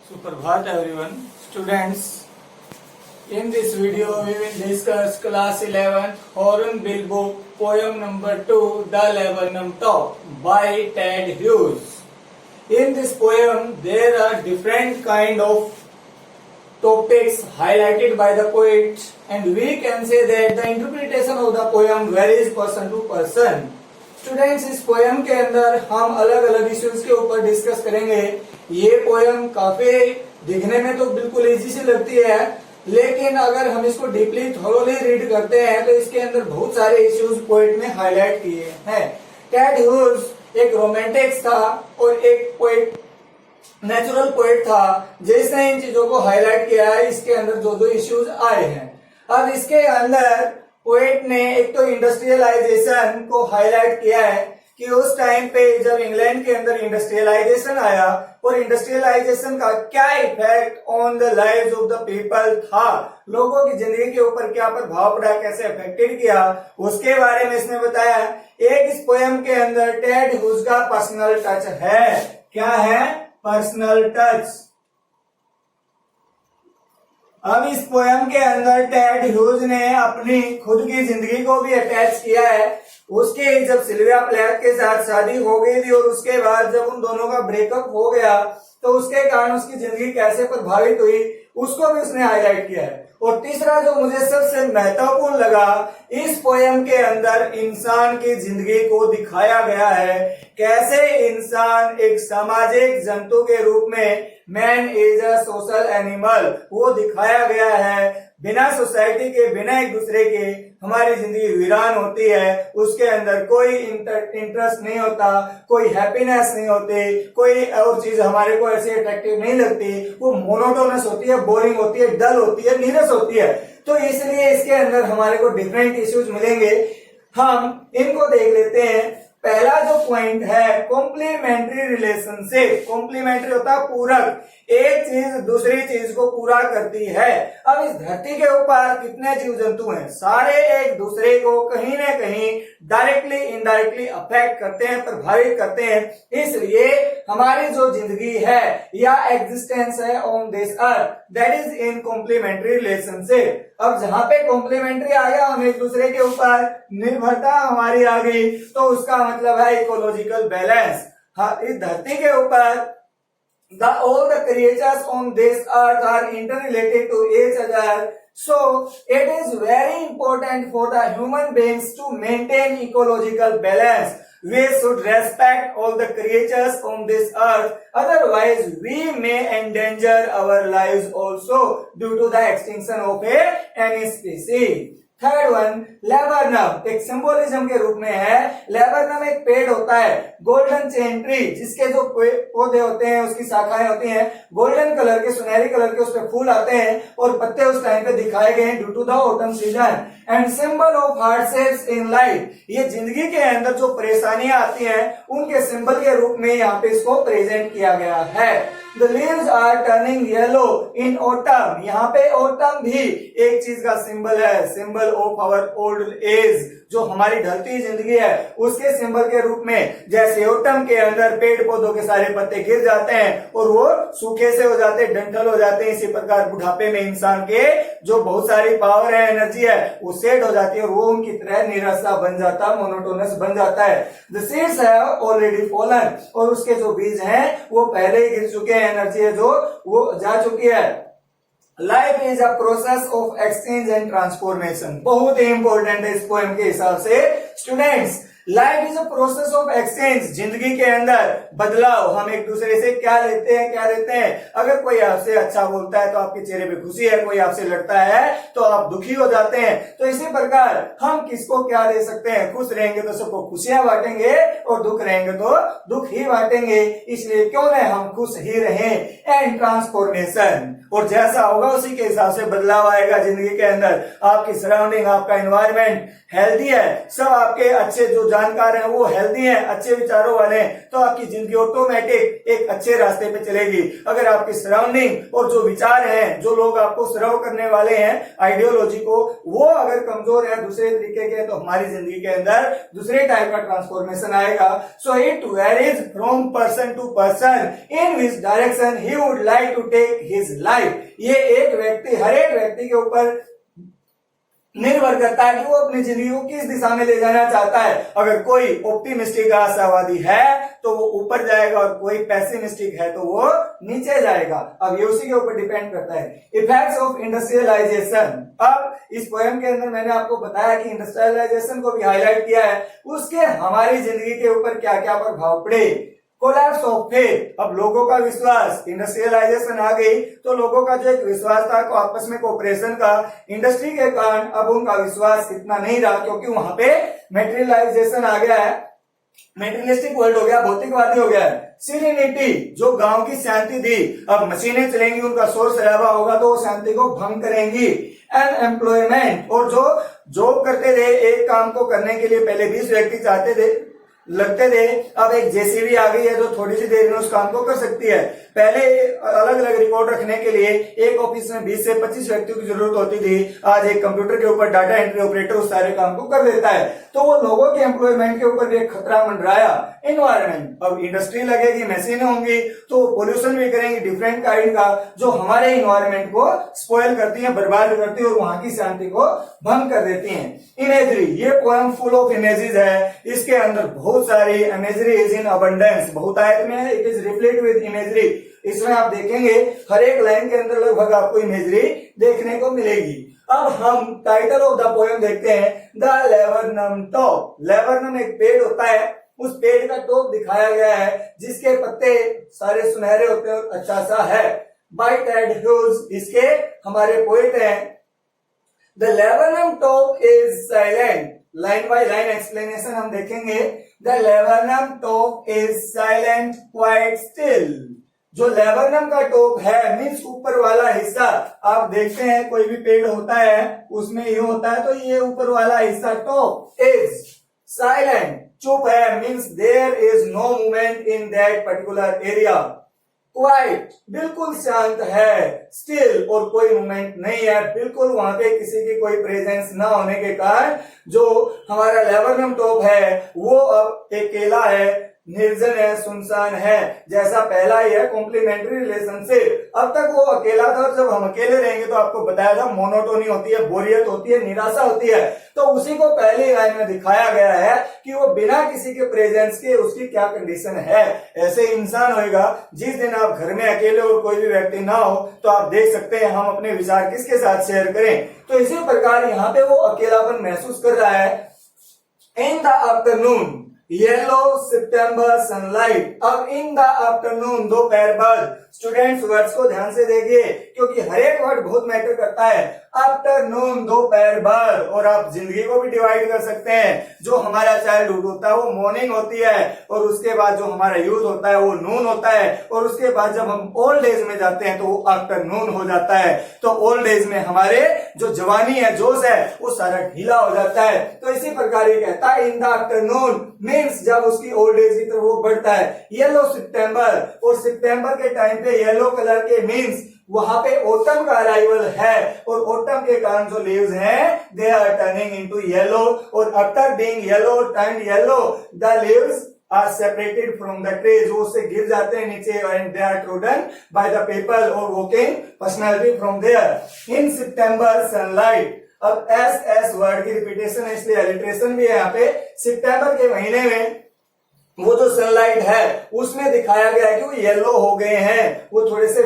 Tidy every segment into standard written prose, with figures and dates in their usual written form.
Suprabhat everyone. Students, in this video we will discuss class 11 Hornbill book poem number 2 The Laburnum Top by Ted Hughes. In this poem there are different kind of topics highlighted by the poet and we can say that the interpretation of the poem varies person to person. Students इस poem के अंदर हम अलग अलग issues के ऊपर discuss करेंगे। ये पोयम काफी दिखने में तो बिल्कुल इजी सी लगती है, लेकिन अगर हम इसको डीपली थोरोली रीड करते हैं तो इसके अंदर बहुत सारे इश्यूज पोएट ने हाईलाइट किए हैं। टेड ह्यूज एक रोमांटिक था और एक पोएट नेचुरल पोएट था जिसने इन चीजों को हाईलाइट किया है। इसके अंदर जो दो इश्यूज आए हैं, अब इसके अंदर पोएट ने एक तो इंडस्ट्रियलाइजेशन को हाईलाइट किया है कि उस टाइम पे जब इंग्लैंड के अंदर इंडस्ट्रियलाइजेशन आया और इंडस्ट्रियलाइजेशन का क्या effect on the lives of the people था, लोगों की जिंदगी के ऊपर क्या प्रभाव पड़ा, कैसे अफेक्टेड किया, उसके बारे में इसने बताया। एक इस पोयम के अंदर टेड ह्यूज का पर्सनल टच है। क्या है? Personal touch. अब इस पोयम के अंदर टेड ह्यूज ने अपनी खुद की जिंदगी को भी अटैच किया है। उसके जब सिल्विया प्लैथ के साथ शादी हो गई थी और उसके बाद जब उन दोनों का ब्रेकअप हो गया तो उसके कारण उसकी जिंदगी कैसे प्रभावित हुई उसको भी उसने हाईलाइट किया है। और तीसरा जो मुझे सबसे महत्वपूर्ण लगा, इस पोयम के अंदर इंसान की जिंदगी को दिखाया गया है, कैसे इंसान एक सामाजिक जंतु के रूप में, man is a social animal, वो दिखाया गया है। बिना सोसाइटी के, बिना एक दूसरे के हमारी जिंदगी वीरान होती है। उसके अंदर कोई इंटरेस्ट नहीं होता, कोई हैप्पीनेस नहीं होती, कोई और चीज हमारे को ऐसे अट्रैक्टिव नहीं लगती, वो मोनोटोनस होती है, बोरिंग होती है, डल होती है, नीरस होती है। तो इसलिए इसके अंदर हमारे को डिफरेंट इश्यूज मिलेंगे, हम इनको देख लेते हैं। पहला जो पॉइंट है कॉम्प्लीमेंट्री रिलेशनशिप। कॉम्प्लीमेंट्री होता है पूरक, एक चीज दूसरी चीज को पूरा करती है। अब इस धरती के ऊपर कितने जीव जंतु हैं, सारे एक दूसरे को कहीं ना कहीं डायरेक्टली इनडायरेक्टली अफेक्ट करते हैं, प्रभावित करते हैं। इसलिए हमारी जो जिंदगी है या एग्जिस्टेंस है on this earth, that is in complementary relationship. अब जहां पे कॉम्प्लीमेंट्री आ गया, हम एक दूसरे के ऊपर निर्भरता हमारी आ गई, तो उसका मतलब है इकोलॉजिकल बैलेंस। हाँ, इस धरती के ऊपर all the creatures on this earth are interrelated to each other, so it is very important for the human beings to maintain ecological balance. We should respect all the creatures on this earth, otherwise we may endanger our lives also due to the extinction of any species. Third one, laburnum एक symbolism के रूप में है। Laburnum एक पेड़ होता है, golden chain tree, जिसके जो पौधे होते हैं, उसकी शाखाएं होती हैं गोल्डन कलर के, सुनहरी कलर के, उस पे फूल आते हैं और पत्ते उस टाइम पे दिखाए गए हैं due to the autumn season. And symbol of hardships in life, ये जिंदगी के अंदर जो परेशानियां आती हैं उनके सिंबल के रूप में यहाँ पे इसको प्रेजेंट किया गया है। The leaves are turning yellow in autumn, यहाँ पे autumn भी एक चीज का सिंबल है, symbol of our old age, जो हमारी ढलती जिंदगी है उसके सिंबल के रूप में। जैसे ऑटम के अंदर पेड़ पौधों के सारे पत्ते गिर जाते हैं और वो सूखे से हो जाते हैं, डंठल हो जाते हैं, इसी प्रकार बुढ़ापे में इंसान के जो बहुत सारी पावर है, एनर्जी है, वो सेट हो जाती है और वो उनकी तरह निराशा बन जाता है, मोनोटोनस बन जाता है। The seeds have already fallen, और उसके जो बीज हैं वो पहले ही गिर चुके हैं, एनर्जी है जो वो जा चुकी है। Life is a process of exchange and transformation, बहुत ही इंपॉर्टेंट है इस पोएम के हिसाब से। Students, life is a process of exchange, जिंदगी के अंदर बदलाव, हम एक दूसरे से क्या लेते हैं, क्या देते हैं। अगर कोई आपसे अच्छा बोलता है तो आपके चेहरे पे खुशी है, कोई आपसे लड़ता है तो आप दुखी हो जाते हैं। तो इसी प्रकार हम किसको क्या दे सकते हैं, खुश रहेंगे तो सबको खुशियां बांटेंगे और दुख रहेंगे तो दुख ही बांटेंगे। इसलिए क्यों न हम खुश ही रहें। एंड ट्रांसफॉर्मेशन, और जैसा होगा उसी के हिसाब से बदलाव आएगा जिंदगी के अंदर। आपकी सराउंडिंग, आपका एनवायरमेंट हेल्दी है, सब आपके अच्छे जो जानकार हैं, वो हेल्दी हैं, अच्छे विचारों वाले हैं, तो आपकी जिंदगी ऑटोमेटिक एक अच्छे रास्ते पे चलेगी। अगर आपकी सराउंडिंग और जो विचार हैं, जो लोग आपको सर्व करने वाले हैं आइडियोलॉजी को, वो अगर कमजोर है, दूसरे तरीके के, तो हमारी जिंदगी के अंदर दूसरे टाइप का ट्रांसफॉर्मेशन आएगा। So it varies from person to person in which direction he would like to take his life. ये एक व्यक्ति, हर एक व्यक्ति के ऊपर निर्भर करता है कि वो अपनी जिंदगी को किस दिशा में ले जाना चाहता है। अगर कोई ऑप्टिमिस्टिक आशावादी है तो वो ऊपर जाएगा, और कोई पेसिमिस्टिक है तो वो नीचे जाएगा। अब ये उसी के ऊपर डिपेंड करता है। Effects of industrialisation. अब इस पोएम के अंदर मैंने आपको बताया कि इंडस्ट्रियलाइजेशन को भी हाईलाइट किया है, उसके हमारी जिंदगी के ऊपर क्या क्या प्रभाव पड़े। Collapse of faith. अब लोगों का विश्वास, इंडस्ट्रियलाइजेशन आ गई तो लोगों का जो एक विश्वास था को आपस में कोऑपरेशन का, इंडस्ट्री के कारण अब उनका विश्वास इतना नहीं रहा, क्योंकि वहां पे मेटेरियलाइजेशन आ गया है, मेटेरियलिस्टिक वर्ल्ड हो गया, भौतिकवादी हो गया है। सीरेनिटी, जो गांव की शांति थी, अब मशीनें चलेंगी, उनका शोर शराबा होगा तो वो शांति को भंग करेंगी। अनएम्प्लॉयमेंट, और जो जॉब करते थे, एक काम को करने के लिए पहले 20 व्यक्ति चाहते थे, लगते थे, अब एक जेसीबी आ गई है जो थोड़ी सी देर में उस काम को कर सकती है। पहले अलग अलग रिकॉर्ड रखने के लिए एक ऑफिस में 20 से 25 व्यक्तियों की जरूरत होती थी, आज एक कंप्यूटर के ऊपर डाटा एंट्री ऑपरेटर उस सारे काम को कर देता है। तो वो लोगों के एम्प्लॉयमेंट के ऊपर एक खतरा मंडराया। एनवायरमेंट, अब इंडस्ट्री लगेगी, मशीनें होंगी तो पोल्यूशन भी करेंगी डिफरेंट काइंड का, जो हमारे इन्वायरमेंट को स्पॉइल करती है, बर्बाद करती है और वहां की शांति को भंग कर देती है। इमेजरी, ये पोएम फुल ऑफ इमेजेस है, इसके अंदर बहुत सारी इमेजरी इज इन अबंडेंस, बहुतायत में है, it is repellent with imagery. इसमें आप देखेंगे हर एक लाइन के अंदर लगभग आपको इमेजरी देखने को मिलेगी। अब हम टाइटल ऑफ द पोएम देखते हैं, द लेबरनम टॉप। लेबरनम एक पेड़ होता है, उस पेड़ का टॉप दिखाया गया है जिसके पत्ते सारे सुनहरे होते हैं और अच्छा सा है। बाय टेड ह्यूज, इसके हमारे पोएट हैं। The laburnum top is silent, line by line explanation हम देखेंगे। The laburnum top is silent quite still. जो लेबरनम का टॉप है, मीन्स ऊपर वाला हिस्सा, आप देखते हैं कोई भी पेड़ होता है उसमें ये होता है, तो ये ऊपर वाला हिस्सा टॉप इज साइलेंट, चुप है, means there is no movement in that particular area. Quite, बिल्कुल शांत है। स्टिल, और कोई मूवमेंट नहीं है, बिल्कुल वहां पे किसी की कोई प्रेजेंस ना होने के कारण जो हमारा लेबरनम टॉप है वो अब अकेला है, निर्जन है, सुनसान है। जैसा पहला ही है कॉम्प्लीमेंट्री रिलेशनशिप, अब तक वो अकेला था, जब हम अकेले रहेंगे तो आपको बताया था मोनोटोनी होती है, बोरियत होती है, निराशा होती है, तो उसी को पहली लाइन में दिखाया गया है कि वो बिना किसी के प्रेजेंस के उसकी क्या कंडीशन है। ऐसे इंसान होएगा जिस दिन आप घर में अकेले और कोई भी व्यक्ति ना हो तो आप देख सकते हैं हम अपने विचार किसके साथ शेयर करें। तो इसी प्रकार यहाँ पे वो अकेलापन महसूस कर रहा है। In the afternoon, yellow September sunlight. अब इन द आफ्टरनून, दोपहर बाद। स्टूडेंट्स वर्ड्स को ध्यान से देखिए क्योंकि हर एक वर्ड बहुत मैटर करता है। आफ्टरनून, दोपहर बाद, और आप जिंदगी को भी डिवाइड कर सकते हैं। जो हमारा चाइल्डहुड होता है वो मॉर्निंग होती है, और उसके बाद जो हमारा यूथ होता है वो नून होता है, और उसके बाद जब हम ओल्ड एज में जाते हैं तो वो आफ्टरनून हो जाता है। तो ओल्ड एज में हमारे जो जवानी है, जोश है, वो सारा ढीला हो जाता है। तो इसी प्रकार ये कहता है इन द आफ्टरनून मीन्स जब उसकी ओल्ड एज की तरफ वो बढ़ता है। येलो सितंबर, और सितंबर के टाइम पे येलो कलर के मीन्स वहां पे ओटम का अराइवल है, और ओटम के कारण जो लीव्स हैं they are turning into yellow, और after being yellow turned yellow the leaves are separated from the trees, वो उससे गिर जाते हैं नीचे, and they are trodden by the people और walking personality from there. In September sunlight, अब S word की रिपीटेशन है इसलिए एलिट्रेशन भी है यहाँ पे। सितंबर के महीने में वो जो सनलाइट है उसमें दिखाया गया है कि वो येलो हो गए हैं, वो थोड़े से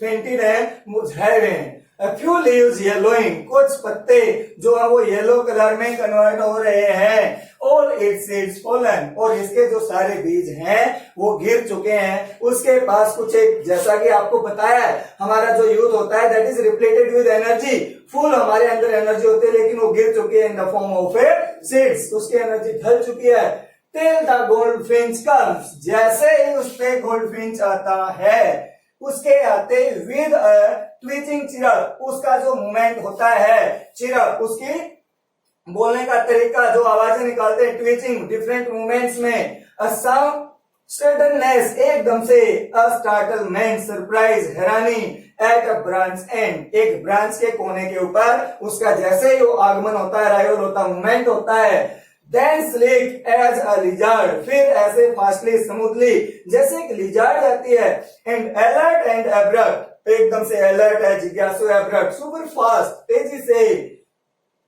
फेंटेड हैं, मुरझाए हुए हैं। A few leaves yellowing, कुछ पत्ते जो है वो येलो कलर में कन्वर्ट हो रहे हैं। All its seeds fallen, और इसके जो सारे बीज हैं वो गिर चुके हैं। उसके पास कुछ एक, जैसा कि आपको बताया है, हमारा जो यूथ होता है that is repleted with energy, full हमारे अंदर एनर्जी होती है, लेकिन वो गिर चुकी है in the form of A seeds, उसकी एनर्जी ढल चुकी है। Till the goldfinch comes, जैसे ही उस पे गोल्डफिंच आता है, उसके आते विद ट्विचिंग चिरप, उसका जो मूवमेंट होता है, चिरप उसकी बोलने का तरीका, जो आवाजें निकालते हैं, ट्विचिंग, डिफरेंट मूवमेंट्स में, अ साउंड स्टर्टननेस, एकदम से, अ स्टार्टलमेंट, सरप्राइज, हैरानी, एट अ ब्रांच एंड, एक ब्रांच के कोने के ऊपर उसका जैसे ही वो आगमन होता है, अराइवल होता है, मूवमेंट होता है, then slick as a lizard, फिर ऐसे फास्टली, स्मूथली, जैसे एक लिजार्ड जाती है, एंड अलर्ट एंड एब्रप्ट, एकदम से अलर्ट है, जिज्ञासु, एब्रप्ट, सुपर फास्ट, तेजी से,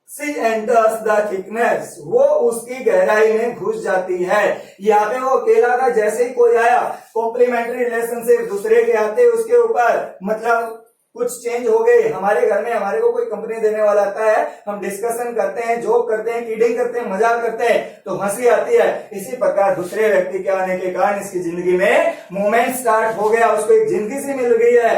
सी एंटर्स द थिकनेस, वो उसकी गहराई में घुस जाती है। यहाँ पे वो अकेला था, जैसे ही कोई आया, कॉम्प्लीमेंट्री रिलेशनशिप, दूसरे के आते उसके ऊपर, मतलब कुछ चेंज हो गए। हमारे घर में हमारे को कोई कंपनी देने वाला आता है, हम डिस्कशन करते हैं, जोक करते हैं, किडिंग करते हैं, मजाक करते हैं, तो हंसी आती है। इसी प्रकार दूसरे व्यक्ति के आने के कारण इसकी जिंदगी में मूवमेंट स्टार्ट हो गया, उसको एक जिंदगी सी मिल गई है।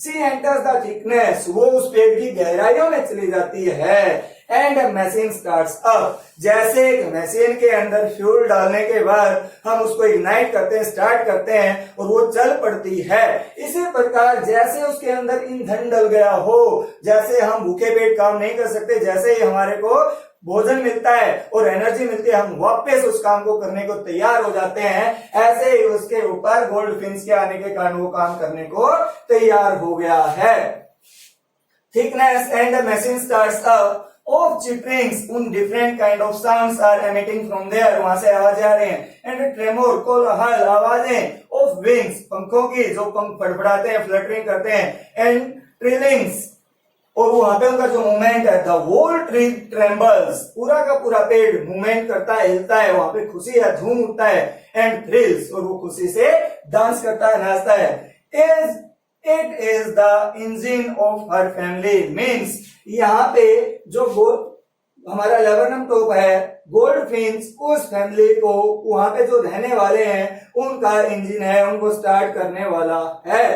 सी एंटर्स द थिकनेस, वो उस पेड़ की गहराइयों में चली जाती है। एंड मशीन स्टार्ट्स अप, जैसे एक मशीन के अंदर फ्यूल डालने के बाद हम उसको इग्नाइट करते हैं, स्टार्ट करते हैं और वो चल पड़ती है। इसी प्रकार जैसे उसके अंदर ईंधन डल गया हो, जैसे हम भूखे पेट काम नहीं कर सकते, जैसे ही हमारे को भोजन मिलता है और एनर्जी मिलती है, हम वापस उस काम को करने को तैयार हो जाते हैं, ऐसे ही उसके ऊपर गोल्ड फिन्स के आने के कारण वो काम करने को तैयार हो गया है। Thickness and the machine starts up of chitterings, उन different kind of sounds are emitting from there, वहां से आवाजें आ रही हैं, and tremor, कोलाहल, आवाजें, of wings, पंखों की, जो पंख फड़फड़ाते हैं, फ्लटरिंग करते हैं, and trillings, और वहां पे उनका जो मूवमेंट है, the whole tree trembles, पूरा का पूरा पेड़ मूवमेंट करता है, हिलता है, वहां पे खुशी है, झूम उठता है, and thrills, और वो खुशी से डांस करता है, नाचता है। It is the engine of her family, means यहाँ पे जो हमारा लेबरनम टॉप है, गोल्ड फिन्स, उस फैमिली को, वहां पे जो रहने वाले हैं, उनका इंजन है, उनको स्टार्ट करने वाला है।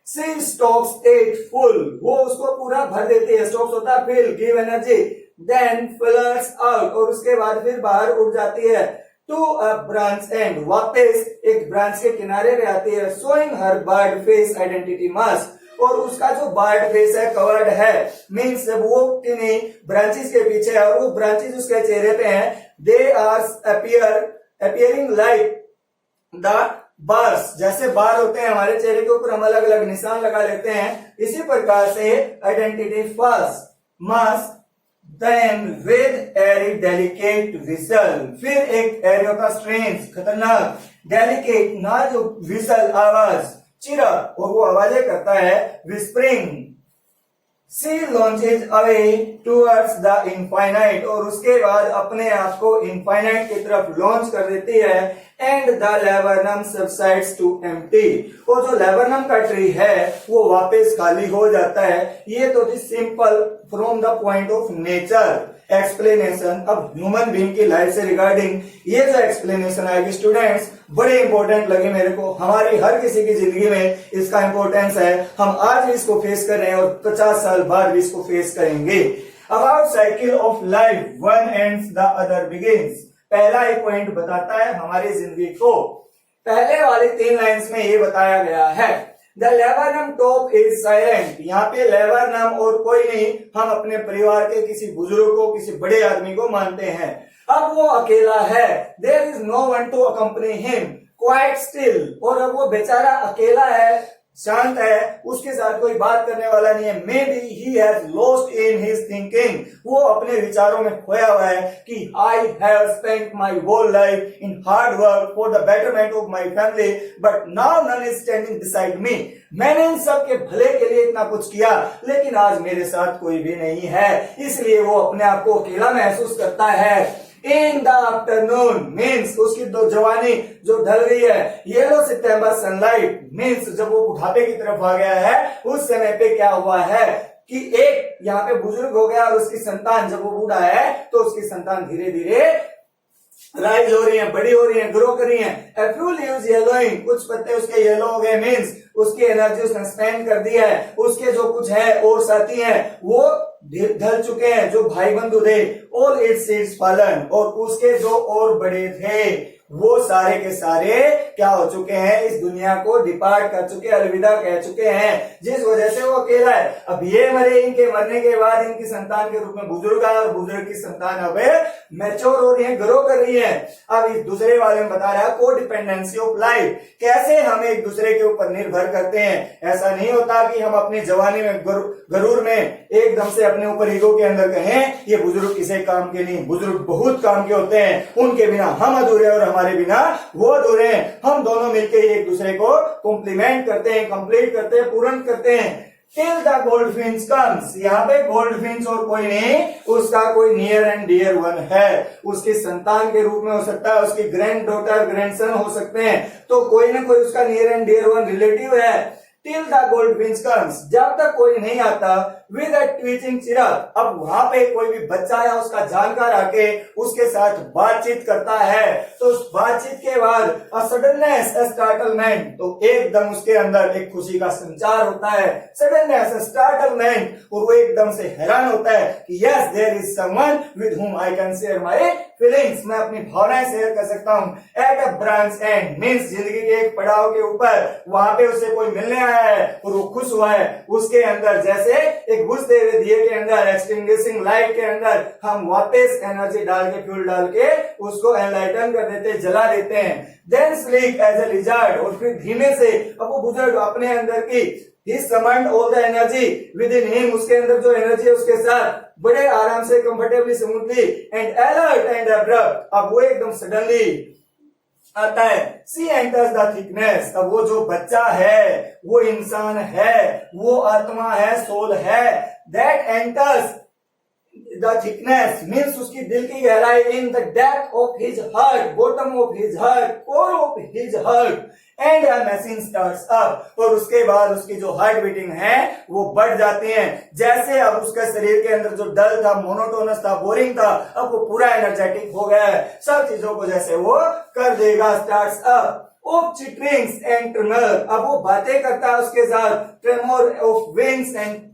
सी स्टॉक्स इट फुल, वो उसको पूरा भर देती है, स्टॉक्स होता है fill, give energy, then flowers out, और उसके बाद फिर बाहर उड़ जाती है, टू अ ब्रांच एंड, वापस एक ब्रांच के किनारे पे आती है, शोइंग हर बर्ड फेस आइडेंटिटी मास्क, और उसका जो बर्ड फेस है, कवर्ड है, मीन्स वो किन्हीं ब्रांचेस के पीछे है, और वो ब्रांचेस उसके चेहरे पे हैं, they are appearing like the bars, जैसे बार होते हैं हमारे चेहरे के ऊपर, हम अलग अलग निशान लगा लेते हैं, इसी प्रकार से identity first mask, then with airy delicate whistle, फिर एक एरी होता स्ट्रेंज, खतरनाक, डेलिकेट ना, जो विसल आवाज, चिरा, और वो आवाजें करता है, whispering. She launches away towards the infinite, और उसके बाद अपने आप को इनफाइनाइट की तरफ लॉन्च कर देती है, and the laburnum subsides to empty, और जो लेबरनम का ट्री है वो वापस खाली हो जाता है। ये तो थी simple from the point of nature explanation. अब ह्यूमन बीइंग की लाइफ से रिगार्डिंग ये जो एक्सप्लेनेशन आएगी स्टूडेंट्स, बड़े इंपॉर्टेंट लगे मेरे को, हमारी हर किसी की जिंदगी में इसका इंपॉर्टेंस है, हम आज भी इसको फेस कर रहे हैं और 50 साल बाद भी इसको फेस करेंगे। About cycle of life, one ends the other begins, पहला एक पॉइंट बताता है हमारी जिंदगी को। पहले वाली 3 लाइन्स में ये बताया गया है, the laburnum top is silent, यहाँ पे लेबरनम और कोई नहीं, हम अपने परिवार के किसी बुजुर्ग को, किसी बड़े आदमी को मानते हैं। अब वो अकेला है, there is no one to accompany him, quite still, और अब वो बेचारा अकेला है, शांत है, उसके साथ कोई बात करने वाला नहीं है। Maybe he has lost in his thinking, वो अपने विचारों में खोया हुआ है कि I have spent my whole life in hard work for the betterment of my family, but now none is standing beside me, मैंने इन सब के भले के लिए इतना कुछ किया, लेकिन आज मेरे साथ कोई भी नहीं है, इसलिए वो अपने आप को अकेला महसूस करता है। इन द आफ्टरनून मीन्स उसकी दो जवानी जो ढल गई है, येलो सितंबर सनलाइट मीन्स जब वो बुढ़ापे की तरफ आ गया है, उस समय पे क्या हुआ है कि एक यहाँ पे बुजुर्ग हो गया और उसकी संतान, जब वो बूढ़ा है तो उसकी संतान धीरे धीरे राइज हो रही है, बड़ी हो रही है, ग्रो कर रही है। A few leaves yellowing, कुछ पत्ते उसके येलो हो गए, मीन्स उसकी एनर्जी उसने स्पेंड कर दी है, उसके जो कुछ है और साथी हैं वो ढल चुके हैं, जो भाई बंधु थे, all its seeds fallen, और उसके जो और बड़े थे वो सारे के सारे क्या हो चुके हैं, इस दुनिया को डिपार्ट कर चुके, अलविदा कह चुके हैं, जिस वजह से वो अकेला है। अब ये मरे, इनके मरने के बाद इनकी संतान के रूप में बुजुर्ग आए और बुजुर्ग की संतान अब मैच्योर हो रही है, ग्रो कर रही है। अब इस दूसरे वाले में बता रहा है को डिपेंडेंसी ऑफ लाइफ, कैसे हम एक दूसरे के ऊपर निर्भर करते हैं। ऐसा नहीं होता कि हम अपनी जवानी में गरूर में एकदम से अपने ऊपर ईगो के अंदर कहें ये बुजुर्ग किसी काम के नहीं, बुजुर्ग बहुत काम के होते हैं, उनके बिना हम अधूरे और हमारे बिना वो अधूरे हैं। हम दोनों मिलकर एक दूसरे को कॉम्प्लीमेंट करते हैं, कंप्लीट करते हैं, पूर्ण करते हैं। टिल द गोल्डफिंच कम्स, यहाँ पे गोल्डफिंच और कोई नहीं, उसका कोई नियर एंड डियर वन है, उसकी संतान के रूप में हो सकता है, उसकी ग्रैंड डॉटर ग्रैंडसन हो सकते हैं, तो कोई ना कोई उसका near and dear one relative है। टिल द गोल्डफिंच कम्स, जब तक कोई नहीं आता, विद अ ट्वीचिंग चिराग, अब वहां पे कोई भी बच्चा या उसका जानकार आके उसके साथ बातचीत करता है, तो उस बातचीत के बाद अ सडननेस, अ स्टार्टलमेंट, तो एकदम उसके अंदर एक खुशी का संचार होता है, सडननेस, अ स्टार्टलमेंट, और वो एकदम से हैरान होता है कि yes there is someone with whom I can share my feelings, मैं अपनी भावनाएं शेयर कर सकता हूँ। At a branch end, means जिंदगी के एक पड़ाव के ऊपर वहां पे उसे कोई मिलने आया है और वो खुश हुआ है, उसके अंदर जैसे एक बुझते हुए दिए के अंदर, एक्सटिंग्विशिंग लाइट के अंदर हम वापस एनर्जी डाल के, फ्यूल डाल के उसको एनलाइटन कर देते हैं, जला देते हैं। Then sleek as a lizard, और फिर धीमे से अब वो बुजुर्ग अपने अंदर की ही summoned all the energy within him, उसके अंदर जो एनर्जी है उसके साथ बड़े आराम से, comfortably, smoothly and alert and abrupt, अब वो एकदम सडनली आता है। सी एंटर्स द थिकनेस, अब वो जो बच्चा है, वो इंसान है, वो आत्मा है, सोल है, that enters the thickness means उसकी दिल की गहराई, in the depth of his heart, bottom of his heart, core of his heart, and a machine starts up, और उसके बाद उसकी जो हार्ट बीटिंग है वो बढ़ जाती है। जैसे अब उसका शरीर के अंदर जो डल था, मोनोटोनस था, बोरिंग था, अब वो पूरा एनर्जेटिक हो गया है, सब चीजों को जैसे वो कर देगा। Starts up of चिटरिंग्स and tremor, अब वो बातें करता है उसके साथ, tremor of wings and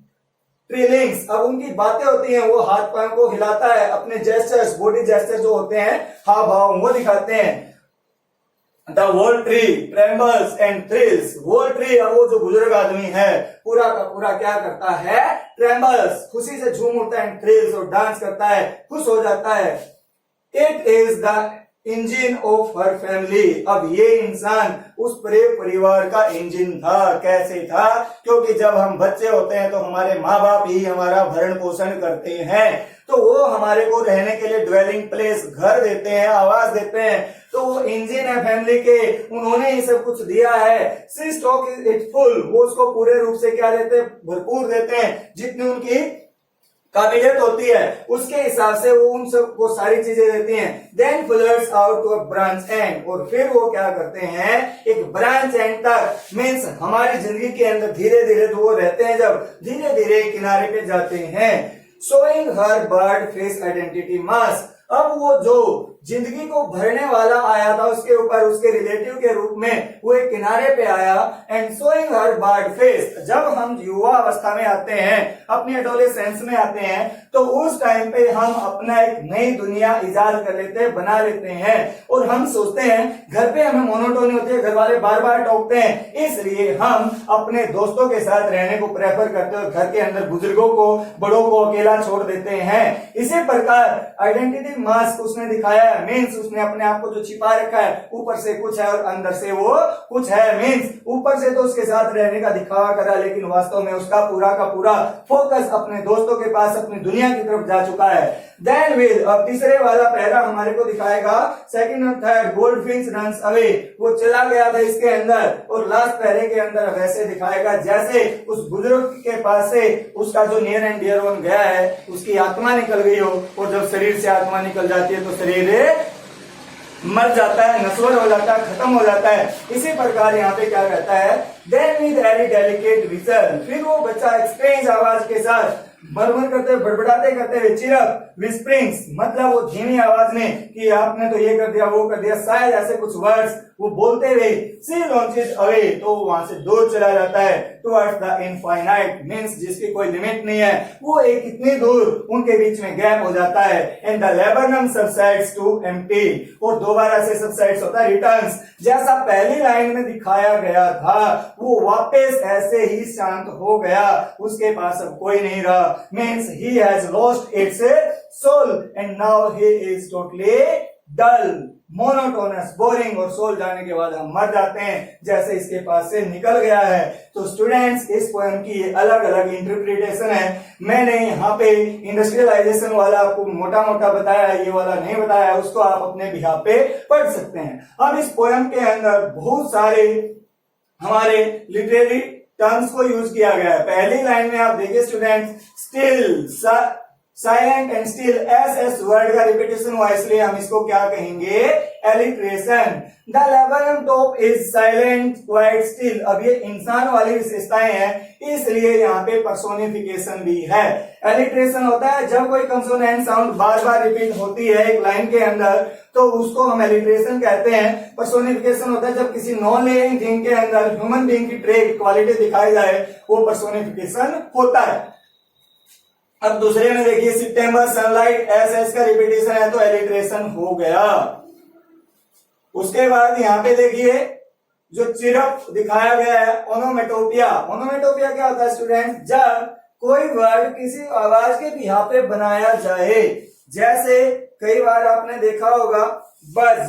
trillings, अब उनकी बातें होती हैं, वो हाथ पैर को हिलाता है, अपने जेस्चर्स, बॉडी जेस्चर जो होते हैं, हाव भाव वो दिखाते हैं। The whole tree trembles and thrills, whole tree, अब वो जो बुजुर्ग आदमी है पूरा का पूरा क्या करता है, ट्रेम्बल्स, खुशी से झूम उठता है, थ्रिल्स, और डांस करता है, खुश हो जाता है। It is the engine of her family, अब ये इंसान उस परिवार का इंजन था। कैसे था, क्योंकि जब हम बच्चे होते हैं तो हमारे माँ बाप ही हमारा भरण पोषण करते हैं, तो वो हमारे को रहने के लिए ड्वेलिंग प्लेस, घर देते हैं, आवास देते हैं, तो वो इंजन है फैमिली के, उन्होंने ही सब कुछ दिया है। सी स्टॉक इट फुल, वो उसको पूरे रूप से क्या देते हैं, भरपूर देते हैं, जितनी उनकी काबिलियत होती है उसके हिसाब से वो उन सबको सारी चीजें देती हैं। Then floods out to a branch end, और फिर वो क्या करते हैं, एक ब्रांच एंड तक, मीन्स हमारी जिंदगी के अंदर धीरे धीरे तो वो रहते हैं, जब धीरे धीरे किनारे पे जाते हैं। शोइंग हर बर्ड फेस आइडेंटिटी मास्क, अब वो जो जिंदगी को भरने वाला आया था उसके ऊपर उसके रिलेटिव के रूप में वो एक किनारे पे आया। And showing her bird face, जब हम युवा अवस्था में आते हैं, अपनी एडोलेसेंस में आते हैं, तो उस टाइम पे हम अपना एक नई दुनिया इजाद कर लेते हैं, बना लेते हैं, और हम सोचते हैं घर पे हमें मोनोटोनी होती है, घर वाले बार बार टोकते हैं, इसलिए हम अपने दोस्तों के साथ रहने को प्रेफर करते हैं और घर के अंदर बुजुर्गों को, बड़ों को अकेला छोड़ देते हैं। इसी प्रकार आइडेंटिटी मास्क उसने दिखाया, मीन्स उसने अपने आप को जो छिपा रखा है, ऊपर से कुछ है और अंदर से वो कुछ है, मीन्स ऊपर से तो उसके साथ रहने का दिखावा करा, लेकिन वास्तव में उसका पूरा का पूरा फोकस अपने दोस्तों के पास, अपनी दुनिया की तरफ जा चुका है। देन विल, अब तीसरे वाला पहरा हमारे को दिखाएगा, सेकंड और थर्ड, गोल्डफिंच रन्स अवे, वो चला गया था इसके अंदर, और लास्ट पहरे के अंदर वैसे दिखाएगा जैसे उस बुजुर्ग के पास से उसका जो नियर एंड डियर वन गया है, उसकी आत्मा निकल गई हो, और जब शरीर से आत्मा निकल जाती है तो शरीर मर जाता है, नश्वर हो जाता है, खत्म हो जाता है। इसी प्रकार यहाँ पे क्या कहता है, then with very delicate vision, फिर वो बच्चा एक स्ट्रेंज आवाज के साथ मरमर करते बड़बड़ाते करते हुए, चिरप विस्परिंग्स मतलब वो धीमी आवाज में कि आपने तो ये कर दिया वो कर दिया, शायद ऐसे कुछ वर्ड्स वो बोलते हुए, सी लॉन्चेस अवे तो वहां से दूर चला जाता है, टुवर्ड्स द इनफाइनाइट मींस जिसकी कोई लिमिट नहीं है, वो एक इतनी दूर उनके बीच में गैप हो जाता है, and the laburnum subsides to empty और दोबारा से सबसाइड्स होता है रिटर्न्स, जैसा पहली लाइन में दिखाया गया था वो वापस ऐसे ही शांत हो गया, उसके पास अब कोई नहीं रहा, means he has lost its soul and now he is totally dull, monotonous, boring, और सोल जाने के बाद हम मर जाते हैं जैसे इसके पास से निकल गया है। तो स्टूडेंट्स इस पोएम की अलग अलग इंटरप्रिटेशन है, मैंने यहाँ पे इंडस्ट्रियलाइजेशन वाला आपको मोटा मोटा बताया है, ये वाला नहीं बताया, उसको आप अपने बिहाफ पे पढ़ सकते हैं। अब इस पोएम के अंदर बहुत सारे हमारे लिटरेरी टर्म्स को यूज किया गया है। पहली लाइन में आप देखिए students, still, silent and still, S word का रिपीटेशन हुआ इसलिए हम इसको क्या कहेंगे, alliteration. The laburnum top is silent quite still, अब ये इंसान वाली विशेषताएं हैं इसलिए यहाँ पे पर्सोनिफिकेशन भी है। एलिट्रेशन होता है जब कोई कंसोनेंट साउंड बार बार रिपीट होती है एक लाइन के अंदर तो उसको हम एलिट्रेशन कहते हैं। पर्सोनिफिकेशन होता है जब किसी नॉन लिविंग थिंग के अंदर ह्यूमन बीइंग की ट्रेट क्वालिटी दिखाई जाए, वो पर्सोनिफिकेशन होता है। अब दूसरे में देखिए, सितंबर सनलाइट, एस का रिपीटेशन है तो एलिट्रेशन हो गया। उसके बाद यहाँ पे देखिए जो चिरप दिखाया गया है, ओनोमेटोपिया। ओनोमेटोपिया क्या होता है स्टूडेंट, जब कोई वर्ड किसी आवाज के बिहाफ पे बनाया जाए, जैसे कई बार आपने देखा होगा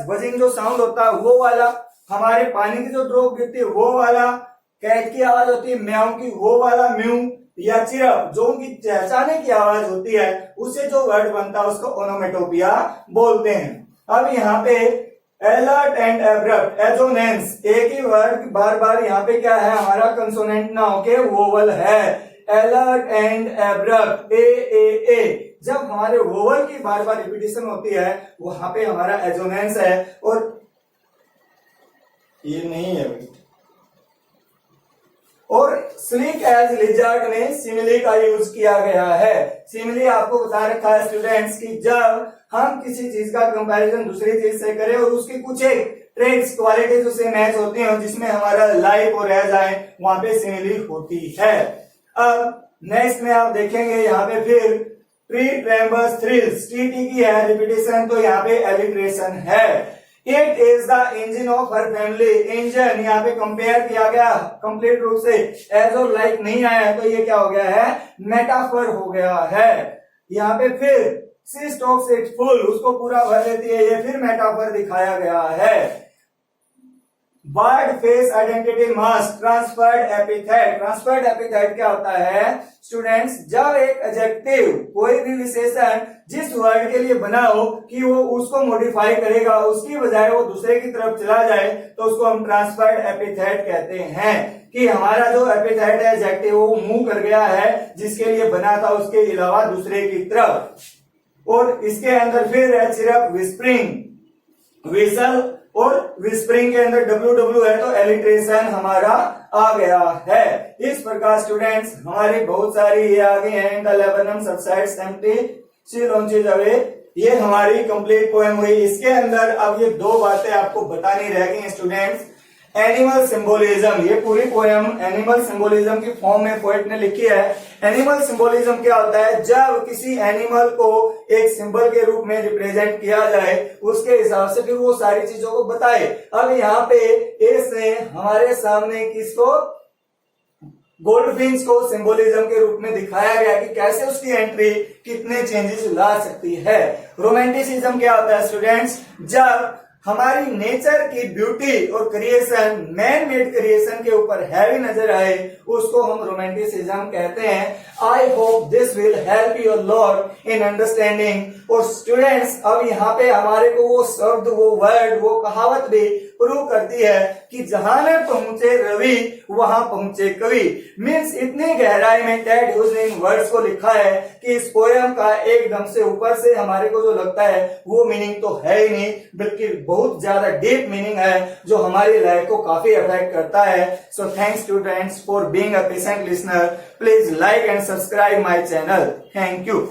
बजिंग जो साउंड होता है वो वाला, हमारे पानी की जो ड्रॉप गिरती है वो वाला, कैट की आवाज होती है म्याऊ की वो वाला म्यू, या चिरप जो उनकी चहचहाने की आवाज होती है उससे जो वर्ड बनता है उसको ओनोमेटोपिया बोलते हैं। अब यहाँ पे अलर्ट एंड एब्रप्ट, एजोनेंस, एक ही वर्ड बार बार यहाँ पे क्या है हमारा कंसोनेंट ना होके वोवल है, अलर्ट एंड एब्रप्ट, ए जब हमारे वोवल की बार बार रिपीटेशन होती है वहां पे हमारा एजोनेंस है, और ये नहीं है भाई। और स्लीक एज लिजर्ड में सिमिली का यूज किया गया है। सिमिली आपको बता रखा है स्टूडेंट्स कि जब हम किसी चीज का कंपैरिजन दूसरी चीज से करें और उसकी कुछ एक ट्रेड्स क्वालिटीज उससे मैच होती हैं जिसमें हमारा लाइक और रह जाए, वहां पे सिमिली होती है। अब नेक्स्ट में आप देखेंगे यहाँ पे फिर ट्री ट्रेम्बल्स थ्रिल्स, टी की है रिपीटेशन तो यहाँ पे एलिट्रेशन है। It is the engine of her family, engine यहाँ पे कंपेयर किया गया कंप्लीट रूप से, एज और लाइक नहीं आया है तो ये क्या हो गया है, मेटाफर हो गया है। यहाँ पे फिर सी स्टॉक्स इट फुल, उसको पूरा भर लेती है, ये फिर मेटाफर दिखाया गया है। Word face identity mask, transferred epithet, transferred epithet क्या होता है स्टूडेंट्स, जब एक एडजेक्टिव कोई भी विशेषण जिस वर्ड के लिए बना हो कि वो उसको मॉडिफाई करेगा, उसकी बजाय वो दूसरे की तरफ चला जाए तो उसको हम ट्रांसफर्ड एपिथेट कहते हैं, कि हमारा जो एपिथेट है एडजेक्टिव वो मूव कर गया है जिसके लिए बना था उसके अलावा दूसरे की तरफ। और इसके अंदर फिर है सिर्फ विस्परिंग, विसल और विस्परिंग के अंदर WW है तो एलिट्रेशन हमारा आ गया है। इस प्रकार स्टूडेंट्स हमारे बहुत सारी ये आगे हैं, the laburnum subsides empty, she launches away, ये हमारी कंप्लीट पोएम हुई। इसके अंदर अब ये दो बातें आपको बतानी रह गई स्टूडेंट्स। एनिमल सिंबोलिज्म, ये पूरी पोएम एनिमल सिंबोलिज्म की फॉर्म में पोएट ने लिखी है। एनिमल सिंबोलिज्म क्या होता है, जब किसी एनिमल को एक सिंबल के रूप में रिप्रेजेंट किया जाए उसके हिसाब से फिर वो सारी चीजों को बताए। अब यहाँ पे इसने हमारे सामने किसको, गोल्डफिंच को सिंबोलिज्म के रूप में दिखाया गया कि कैसे उसकी एंट्री कितने चेंजेस ला सकती है। रोमांटिसिज्म क्या होता है स्टूडेंट्स, जब हमारी नेचर की ब्यूटी और क्रिएशन मैन मेड क्रिएशन के ऊपर हैवी नजर आए उसको हम रोमांटिसिज्म कहते हैं। I hope this will help your lot in understanding. और स्टूडेंट्स अब यहाँ पे हमारे को वो शब्द, वो वर्ड, वो कहावत भी प्रूव करती है कि जहां न पहुंचे रवि वहां पहुंचे कवि। मीन्स इतनी गहराई में टेड ह्यूज ने इन वर्ड्स को लिखा है कि इस पोयम का एकदम से ऊपर से हमारे को जो लगता है वो मीनिंग तो है ही नहीं, बल्कि बहुत ज्यादा डीप मीनिंग है जो हमारी लाइफ को काफी अफेक्ट करता है। So thanks students for being a patient listener. Please like and subscribe my channel. Thank you.